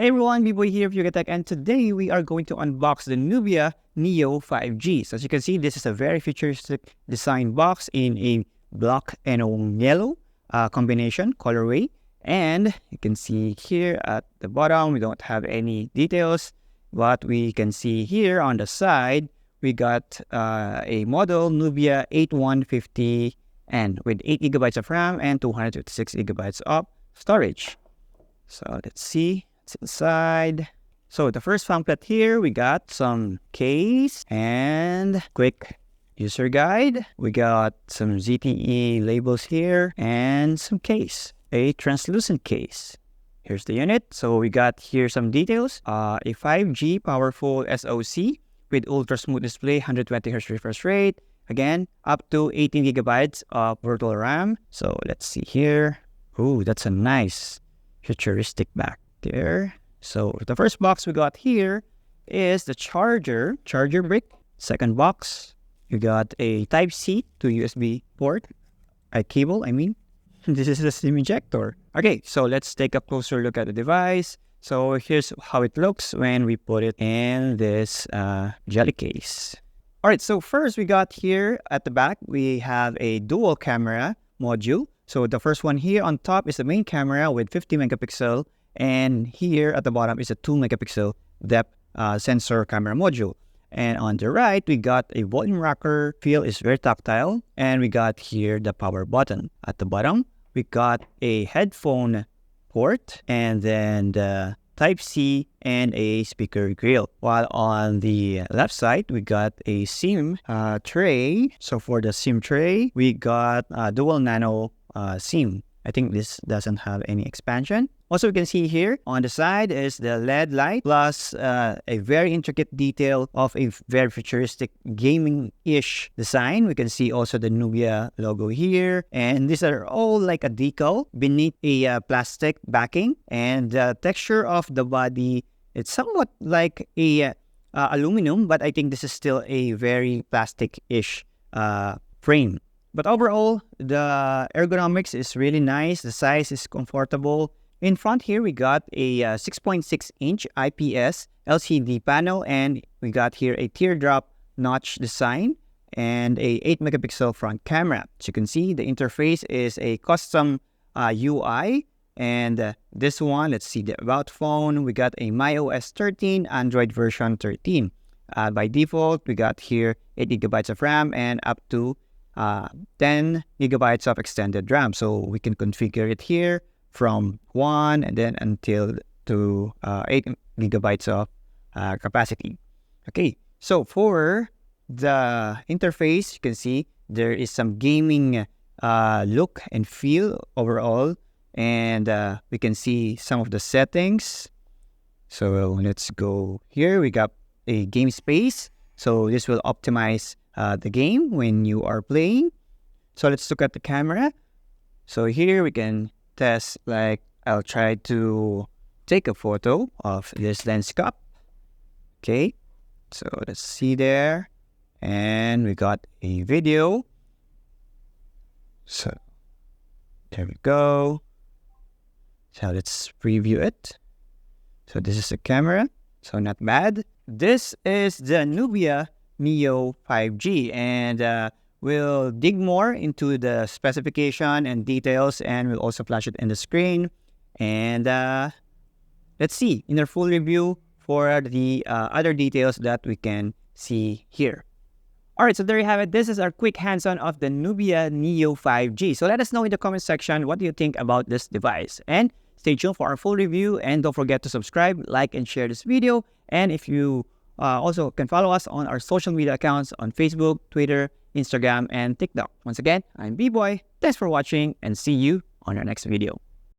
Hey everyone, B-Boy here, Tech, and today we are going to unbox the Nubia Neo 5G. So as you can see, this is a very futuristic design box in a black and yellow combination colorway. And you can see here at the bottom, we don't have any details, but we can see here on the side, we got a model Nubia 8150N with 8 gigabytes of RAM and 256 gigabytes of storage. So let's see. Inside. So the first pamphlet here, we got some case and quick user guide. We got some ZTE labels here and some case, a translucent case. Here's the unit. So we got here some details. A 5G powerful SoC with ultra smooth display, 120 Hz refresh rate. Again, up to 18 gigabytes of virtual RAM. So let's see here. Ooh, that's a nice futuristic back there. So the first box we got here is the charger brick. Second box, you got a Type-C to USB port, a cable, I mean. This is the SIM injector. Okay, so let's take a closer look at the device. So here's how it looks when we put it in this jelly case. All right, so first we got here at the back, we have a dual camera module. So the first one here on top is the main camera with 50 megapixel. And here at the bottom is a 2 megapixel depth sensor camera module. And on the right, we got a volume rocker. Feel is very tactile. And we got here the power button. At the bottom, we got a headphone port and then the Type-C and a speaker grill. While on the left side, we got a SIM tray. So for the SIM tray, we got a dual nano SIM. I think this doesn't have any expansion. Also, we can see here on the side is the LED light plus a very intricate detail of a very futuristic gaming-ish design. We can see also the Nubia logo here. And these are all like a decal beneath a plastic backing. And the texture of the body, it's somewhat like a aluminum, but I think this is still a very plastic-ish frame. But overall, the ergonomics is really nice. The size is comfortable. In front here, we got a 6.6-inch IPS LCD panel, and we got here a teardrop notch design and a 8 megapixel front camera. As you can see, the interface is a custom UI. And this one, let's see the about phone. We got a MyOS 13, Android version 13. By default, we got here 8 gigabytes of RAM and up to 10 gigabytes of extended RAM. So we can configure it here from 1 and then until to 8 gigabytes of capacity. Okay, so for the interface, you can see there is some gaming look and feel overall. And we can see some of the settings. So let's go here. We got a game space. So this will optimize the game when you are playing. So let's look at the camera. So here we can test, like I'll try to take a photo of this lens cup. Okay, so let's see there. And we got a video. So there we go. So let's preview it. So this is the camera. So not bad. This is the Nubia Neo 5G, and we'll dig more into the specification and details, and we'll also flash it in the screen. And let's see in our full review for the other details that we can see here. All right, so there you have it. This is our quick hands-on of the Nubia Neo 5G. So let us know in the comment section what do you think about this device. And stay tuned for our full review. And don't forget to subscribe, like, and share this video. And if you also can follow us on our social media accounts on Facebook, Twitter, Instagram, and TikTok. Once again, I'm B-Boy. Thanks for watching and see you on our next video.